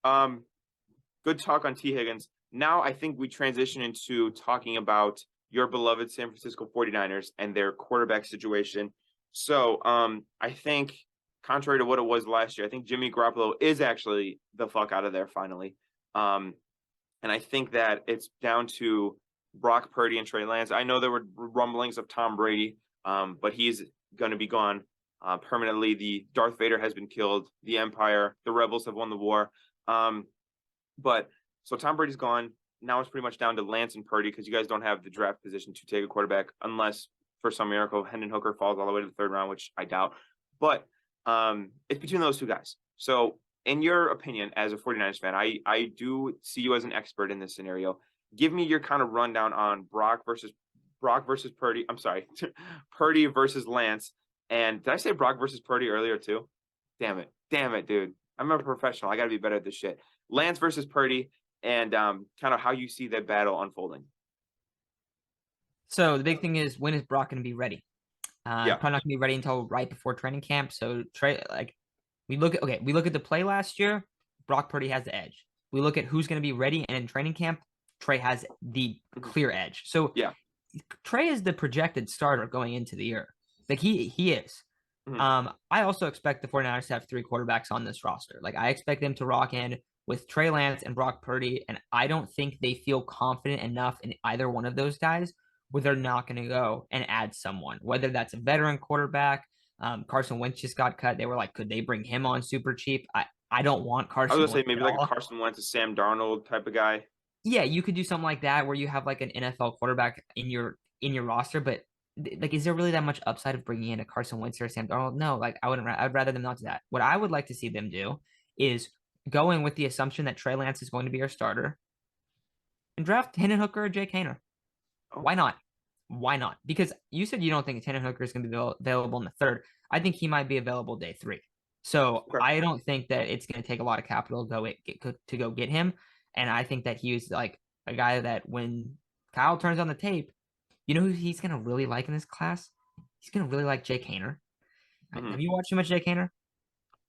Um, Good talk on T. Higgins. Now I think we transition into talking about your beloved San Francisco 49ers and their quarterback situation. So I think contrary to what it was last year, I think Jimmy Garoppolo is actually the fuck out of there finally. Um, and I think that it's down to Brock Purdy and Trey Lance. I know there were rumblings of Tom Brady, but he's going to be gone permanently. The Darth Vader has been killed. The Empire, the rebels have won the war. But so Tom Brady's gone. Now it's pretty much down to Lance and Purdy because you guys don't have the draft position to take a quarterback unless for some miracle Hendon Hooker falls all the way to the third round, which I doubt. But it's between those two guys. So in your opinion, as a 49ers fan, I do see you as an expert in this scenario. Give me your kind of rundown on Brock versus Purdy. I'm sorry, Purdy versus Lance. And did I say Brock versus Purdy earlier too? Damn it, dude. I'm a professional. I got to be better at this shit. Lance versus Purdy, and kind of how you see that battle unfolding. So the big thing is, when is Brock going to be ready? Probably not going to be ready until right before training camp. So Trey, we look at the play last year. Brock Purdy has the edge. We look at who's going to be ready, and in training camp, Trey has the clear edge. So yeah, Trey is the projected starter going into the year. Like he is. I also expect the 49ers to have 3 quarterbacks on this roster. Like I expect them to rock in with Trey Lance and Brock Purdy, and I don't think they feel confident enough in either one of those guys where they're not going to go and add someone, whether that's a veteran quarterback. Carson Wentz just got cut. They were like, could they bring him on super cheap? I don't want Carson. I was gonna Wentz say maybe like a Carson Wentz, a Sam Darnold type of guy. Yeah, you could do something like that where you have like an NFL quarterback in your roster, but like, is there really that much upside of bringing in a Carson Wentz or a Sam Darnold? No, like I'd rather them not do that. What I would like to see them do is go in with the assumption that Trey Lance is going to be our starter and draft Hendon Hooker or Jake Haener. Oh. Why not? Why not? Because you said you don't think Hendon Hooker is going to be available in the third. I think he might be available day 3. So I don't think that it's going to take a lot of capital to go get him. And I think that he was like a guy that when Kyle turns on the tape, you know who he's going to really like in this class? He's going to really like Jake Haener. Have you watched too much Jake Haener?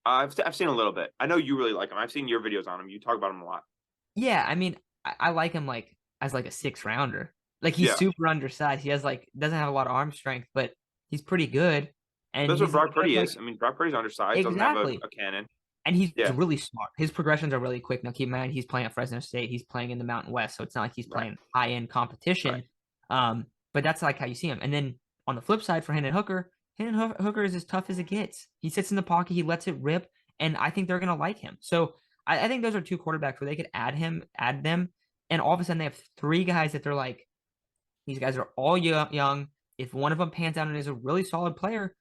I've seen a little bit. I know you really like him. I've seen your videos on him. You talk about him a lot. Yeah, I mean, I like him like as like a 6th rounder. Like he's super undersized. He has doesn't have a lot of arm strength, but he's pretty good. And that's what Brock Purdy is. I mean, Brock Purdy's undersized, doesn't have a cannon. And he's really smart. His progressions are really quick. Now, keep in mind, he's playing at Fresno State. He's playing in the Mountain West, so it's not like he's playing high-end competition. But that's like how you see him. And then on the flip side for Hendon Hooker is as tough as it gets. He sits in the pocket, he lets it rip, and I think they're going to like him. So I think those are 2 quarterbacks where they could add them, and all of a sudden they have 3 guys that they're like, these guys are all young. If one of them pans out and is a really solid player,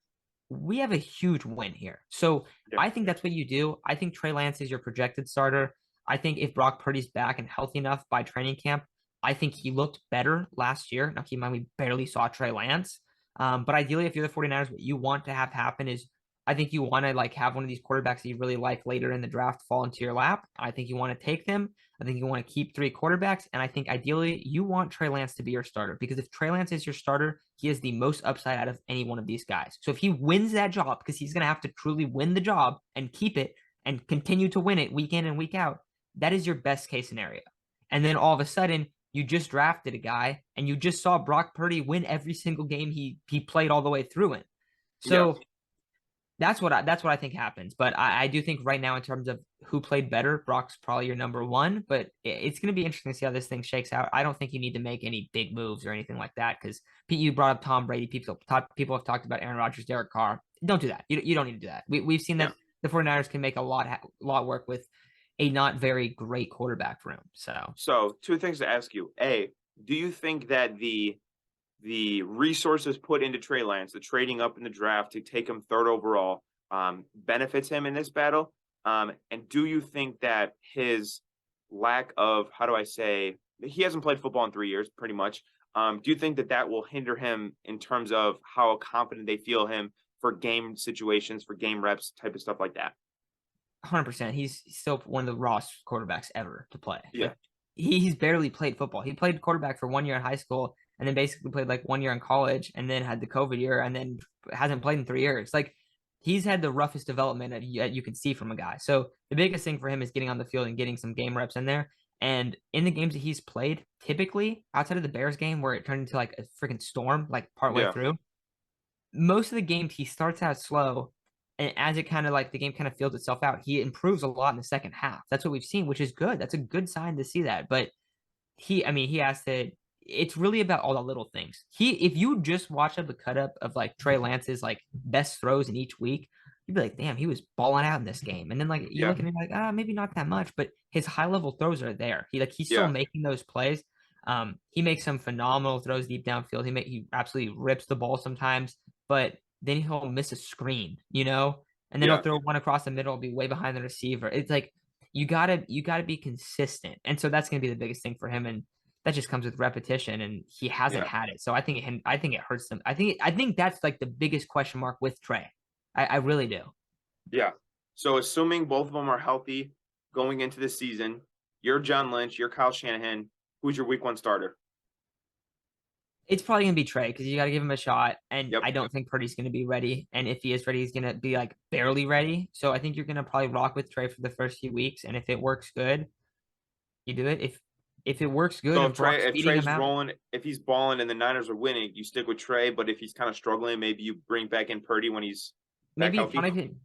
we have a huge win here. So I think that's what you do. I think Trey Lance is your projected starter. I think if Brock Purdy's back and healthy enough by training camp, I think he looked better last year. Now, keep in mind, we barely saw Trey Lance. But ideally, if you're the 49ers, what you want to have happen is I think you want to have one of these quarterbacks that you really like later in the draft fall into your lap. I think you want to take them. I think you want to keep 3 quarterbacks. And I think ideally you want Trey Lance to be your starter, because if Trey Lance is your starter, he has the most upside out of any one of these guys. So if he wins that job, because he's going to have to truly win the job and keep it and continue to win it week in and week out, that is your best case scenario. And then all of a sudden, you just drafted a guy and you just saw Brock Purdy win every single game he played all the way through it. So that's what I think happens. But I do think right now, in terms of who played better, Brock's probably your number 1. But it's going to be interesting to see how this thing shakes out. I don't think you need to make any big moves or anything like that, because Pete, you brought up Tom Brady. People have talked about Aaron Rodgers, Derek Carr. Don't do that. You don't need to do that. We've seen that the 49ers can make a lot work with a not very great quarterback room. So 2 things to ask you. A, do you think that the resources put into Trey Lance, the trading up in the draft to take him 3rd overall, benefits him in this battle? And do you think that his lack of, he hasn't played football in 3 years, pretty much. Do you think that will hinder him in terms of how confident they feel him for game situations, for game reps, type of stuff like that? 100%. He's still one of the rawest quarterbacks ever to play. Yeah. He's barely played football. He played quarterback for 1 year in high school, and then basically played 1 year in college, and then had the COVID year, and then hasn't played in 3 years. he's had the roughest development that you can see from a guy. So the biggest thing for him is getting on the field and getting some game reps in there. And in the games that he's played, typically outside of the Bears game where it turned into like a freaking storm, like partway Yeah. through, most of the games he starts out slow, and as it kind of like the game kind of fills itself out, he improves a lot in the second half. That's what we've seen, which is good. That's a good sign to see that. But I mean, he has to. It's really about all the little things. If you just watch up the cut up of like Trey Lance's like best throws in each week, you'd be like, damn, he was balling out in this game. And then like you Yeah. look at him like, maybe not that much, but his high level throws are there. He's still Yeah. making those plays. He makes some phenomenal throws deep downfield. He absolutely rips the ball sometimes, but then he'll miss a screen, and then he'll Yeah. throw one across the middle, be way behind the receiver. It's like you gotta be consistent, and so that's gonna be the biggest thing for him, and that just comes with repetition, and he hasn't Yeah. had it. So I think it hurts him. I think that's like the biggest question mark with Trey. I really do. Yeah. So assuming both of them are healthy going into the season, you're John Lynch, you're Kyle Shanahan. Who's your week 1 starter? It's probably gonna be Trey because you got to give him a shot, and Yep. I don't think Purdy's gonna be ready. And if he is ready, he's gonna be like barely ready. So I think you're gonna probably rock with Trey for the first few weeks, and if it works good, you do it. If it works good So and Brock's if feeding him Trey's out, rolling, if he's balling and the Niners are winning, you stick with Trey. But if he's kind of struggling, maybe you bring back in Purdy when he's back healthy.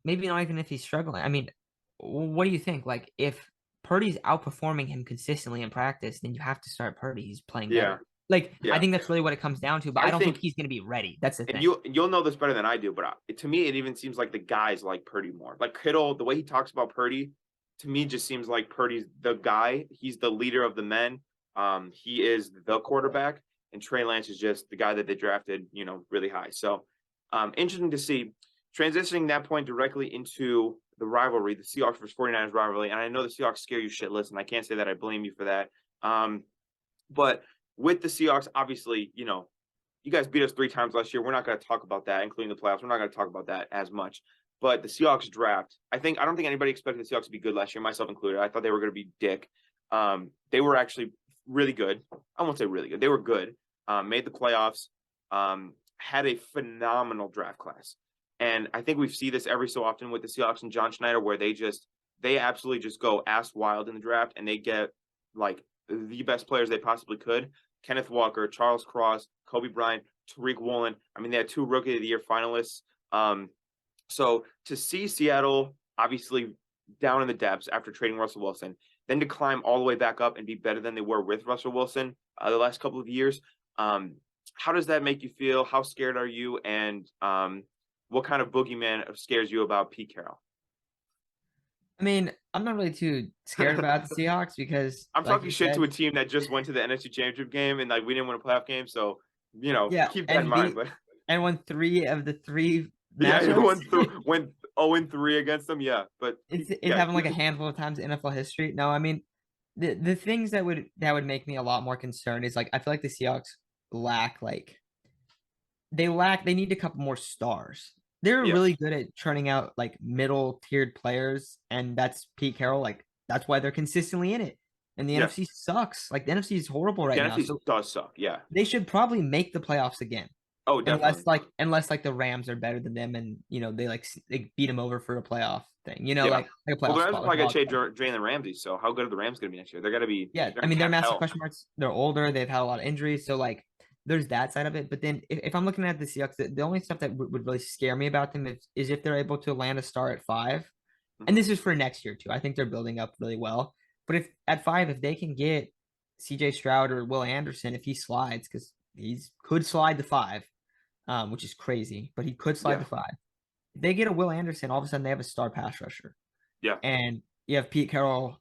maybe not even if he's struggling. I mean, what do you think? Like if Purdy's outperforming him consistently in practice, then you have to start Purdy. He's playing Yeah. better. Like I Yeah. think that's really what it comes down to. But I I don't think think, he's going to be ready. That's the and thing. you'll know this better than I do, but to me, it even seems like the guys like Purdy more. Like Kittle, the way he talks about Purdy, to me, just seems like Purdy's the guy. He's the leader of the men. He is the quarterback, and Trey Lance is just the guy that they drafted, really high. So, interesting to see. Transitioning that point directly into the rivalry, the Seahawks versus 49ers rivalry. And I know the Seahawks scare you shitless, and I can't say that I blame you for that. But with the Seahawks, obviously, you guys beat us 3 times last year. We're not going to talk about that, including the playoffs. We're not going to talk about that as much. But the Seahawks draft, I don't think anybody expected the Seahawks to be good last year, myself included. I thought they were going to be dick. They were actually really good. I won't say really good. They were good. Made the playoffs. Had a phenomenal draft class. And I think we see this every so often with the Seahawks and John Schneider, where they absolutely just go ass wild in the draft, and they get like the best players they possibly could. Kenneth Walker, Charles Cross, Kobe Bryant, Tariq Woolen. I mean, they had 2 Rookie of the Year finalists. So to see Seattle obviously down in the depths after trading Russell Wilson, then to climb all the way back up and be better than they were with Russell Wilson the last couple of years, how does that make you feel? How scared are you? And what kind of boogeyman scares you about Pete Carroll? I mean, I'm not really too scared about the Seahawks because, I'm like talking you shit to said, a team that just went to the NFC Championship game and like we didn't win a playoff game. So, yeah, keep that in mind. But and won 3 of the 3 yeah, matchups. went 0-3 against them. Yeah, but It's yeah, happened like a handful of times in NFL history. No, I mean the things that would make me a lot more concerned is like I feel like the Seahawks lack like they need a couple more stars. They're yeah, really good at churning out like middle tiered players, and that's Pete Carroll. Like that's why they're consistently in it. And the yeah. NFC sucks. Like the NFC is horrible right The now. NFC So does suck. Yeah. they should probably make the playoffs again. Oh, definitely. Unless the Rams are better than them and they beat them over for a playoff thing. Yeah. Like a Well, the playoff Rams are spot. Like probably gonna wild trade card. Jalen Ramsey. So how good are the Rams gonna be next year? They're gonna be. Yeah, They're I in mean they're cap massive hell. question marks. They're older. They've had a lot of injuries. So like there's that side of it. But then if I'm looking at the Seahawks, the only stuff that would really scare me about them is if they're able to land a star at 5. And Mhm. this is for next year too. I think they're building up really well. But if at 5, if they can get CJ Stroud or Will Anderson, if he slides, because he could slide the 5, which is crazy, but he could slide Yeah. the 5. If they get a Will Anderson, all of a sudden they have a star pass rusher. Yeah. And you have Pete Carroll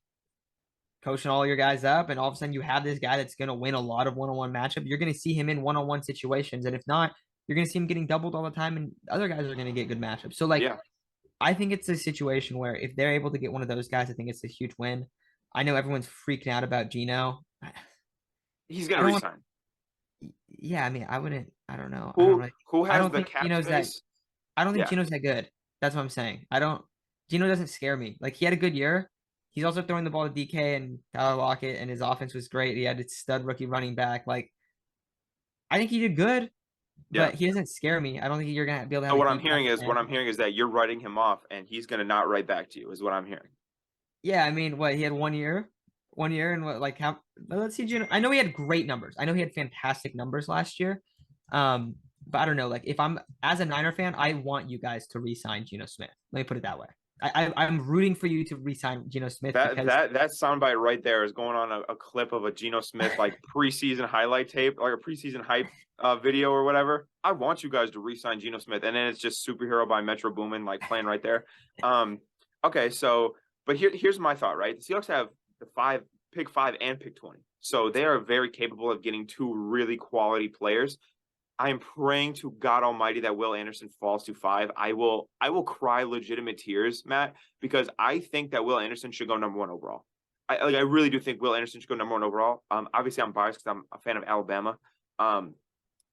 coaching all your guys up, and all of a sudden you have this guy that's going to win a lot of one-on-one matchup. You're going to see him in one-on-one situations, and if not, you're going to see him getting doubled all the time, and other guys are going to get good matchups. So like, Yeah. I think it's a situation where if they're able to get one of those guys, I think it's a huge win. I know everyone's freaking out about Geno. He's I gonna don't want. resign. Yeah, I mean, I wouldn't. I don't know. I don't Who really. who I has don't the think cap Geno's that. space? I don't think Yeah. Geno's that good. That's what I'm saying. I don't. Geno doesn't scare me. Like he had a good year. He's also throwing the ball to DK and Tyler Lockett, and his offense was great. He had a stud rookie running back. Like I think he did good, Yeah. but he doesn't scare me. I don't think you're gonna be able to So have a what I'm deep hearing dive is fan. that you're writing him off, and he's gonna not write back to you. Is what I'm hearing. Yeah, I mean, what he had 1 year, and what like how? Let's see, June. I know he had great numbers. I know he had fantastic numbers last year. But I don't know. Like, if I'm as a Niner fan, I want you guys to re-sign Geno Smith. Let me put it that way. I'm rooting for you to re-sign Geno Smith That because that that soundbite right there is going on a clip of a Geno Smith like preseason highlight tape, like a preseason hype video or whatever. I want you guys to re-sign Geno Smith, and then it's just Superhero by Metro Boomin like playing right there. Okay, so but here's my thought, right? The Seahawks have the pick 5 and pick 20, so they are very capable of getting two really quality players. I am praying to God Almighty that Will Anderson falls to 5. I will cry legitimate tears, Matt, because I think that Will Anderson should go number 1 overall. I really do think Will Anderson should go number 1 overall. Obviously I'm biased because I'm a fan of Alabama. Um,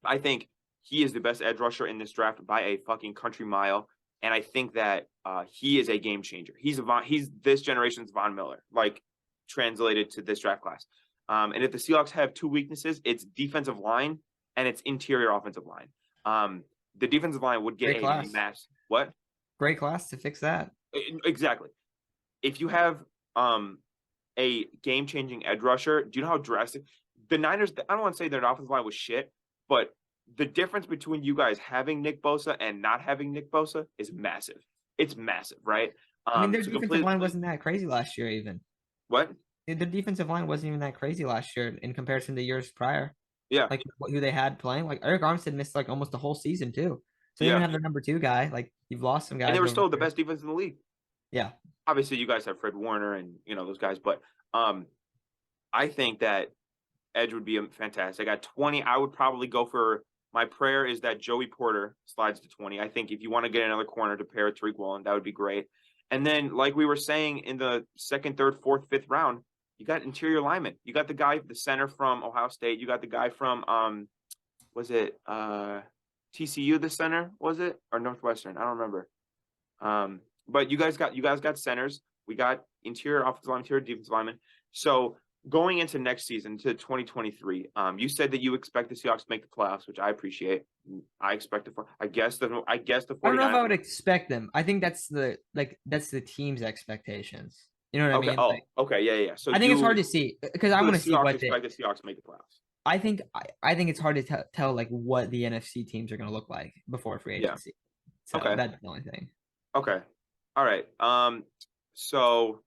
I think he is the best edge rusher in this draft by a fucking country mile, and I think that he is a game changer. He's this generation's Von Miller, like translated to this draft class. And if the Seahawks have two weaknesses, it's defensive line and its interior offensive line. The defensive line would get great a class, mass. What? great class to fix that. Exactly. If you have a game-changing edge rusher, do you know how drastic the Niners? I don't want to say their offensive line was shit, but the difference between you guys having Nick Bosa and not having Nick Bosa is massive. It's massive, right? I mean, their To defensive completely line wasn't that crazy last year, even. what? The defensive line wasn't even that crazy last year in comparison to years prior. Yeah, Like who they had playing. Like Eric Armstead missed like almost the whole season too. So they yeah, didn't have their number 2 guy. Like you've lost some and they guys were over still the there. best defense in the league. Yeah. Obviously, you guys have Fred Warner and those guys, but I think that edge would be fantastic. At 20, I would probably go for my prayer is that Joey Porter slides to 20. I think if you want to get another corner to pair with Tariq Woolen, that would be great. And then, like we were saying in the second, third, fourth, fifth round, you got interior linemen. You got the guy, the center from Ohio State. You got the guy from was it TCU, the center, was it? Or Northwestern? I don't remember. But you guys got centers. We got interior offensive line, interior defensive linemen. So going into next season to 2023, you said that you expect the Seahawks to make the playoffs, which I appreciate. I expect I guess the 49ers. I don't know if I would expect them. I think that's the team's expectations. You know what I Okay. mean? Oh, Like, okay. Yeah. So I think it's hard to see because I so the want to see Seahawks what expect the Seahawks to make the playoffs. I think it's hard to tell like what the NFC teams are going to look like before free Yeah. agency. So Okay. that's the only thing. Okay. All right. So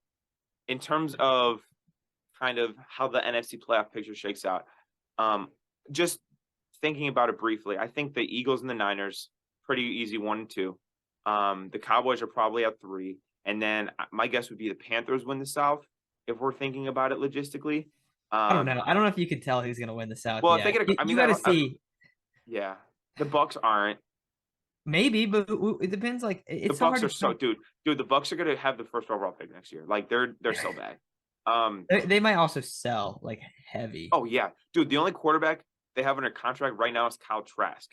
in terms of kind of how the NFC playoff picture shakes out, just thinking about it briefly, I think the Eagles and the Niners pretty easy 1 and 2. The Cowboys are probably at 3, and then my guess would be the Panthers win the South if we're thinking about it logistically. I don't know. I don't know if you could tell who's going to win the South. Well, if Yeah, they get, you got to see. Yeah, the Bucks aren't. Maybe, but it depends. Like it's The so Bucks hard are to so tell. dude. The Bucks are gonna have the first overall pick next year. Like they're so bad. They might also sell like heavy. Oh yeah, dude. The only quarterback they have under contract right now is Kyle Trask.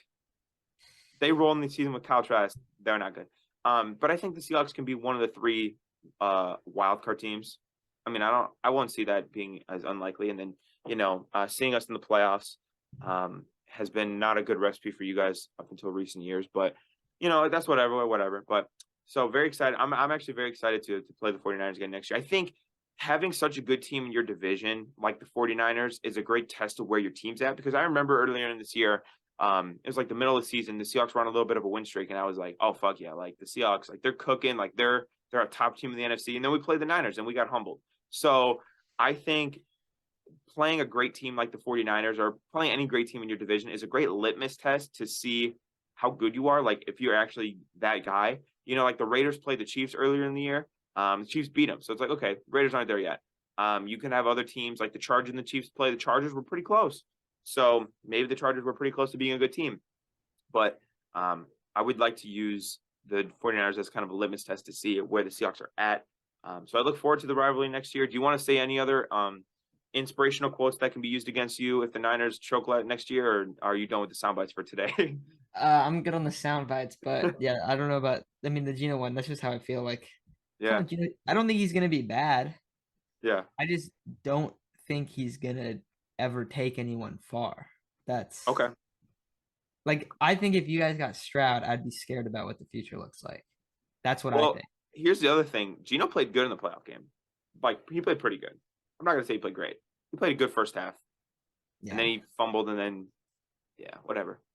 They roll in the season with Kyle Trask. They're not good. But I think the Seahawks can be one of the 3 wild card teams. I mean, I won't see that being as unlikely. And then seeing us in the playoffs has been not a good recipe for you guys up until recent years. But that's whatever. But so very excited. I'm actually very excited to play the 49ers again next year. I think having such a good team in your division like the 49ers is a great test of where your team's at, because I remember earlier in this year, it was like the middle of the season, the Seahawks were on a little bit of a win streak, and I was like, oh fuck yeah, like the Seahawks, like they're cooking, like they're a top team in the NFC. And then we played the Niners and we got humbled. So I think playing a great team like the 49ers or playing any great team in your division is a great litmus test to see how good you are. Like if you're actually that guy, like the Raiders played the Chiefs earlier in the year. The Chiefs beat them. So it's like, okay, Raiders aren't there yet. You can have other teams like the Chargers and the Chiefs play. The Chargers were pretty close. So maybe the Chargers were pretty close to being a good team. But I would like to use the 49ers as kind of a litmus test to see where the Seahawks are at. So I look forward to the rivalry next year. Do you want to say any other inspirational quotes that can be used against you if the Niners choke next year, or are you done with the sound bites for today? I'm good on the sound bites, but yeah, I don't know about. I mean, the Geno one. That's just how I feel. Like, Yeah. I don't think he's gonna be bad. Yeah. I just don't think he's gonna ever take anyone far. That's Okay. Like, I think if you guys got Stroud, I'd be scared about what the future looks like. That's what I Well, think. here's the other thing. Gino played good in the playoff game. Like, he played pretty good. I'm not going to say he played great. He played a good first half. And then Yeah. he fumbled and then, yeah, whatever.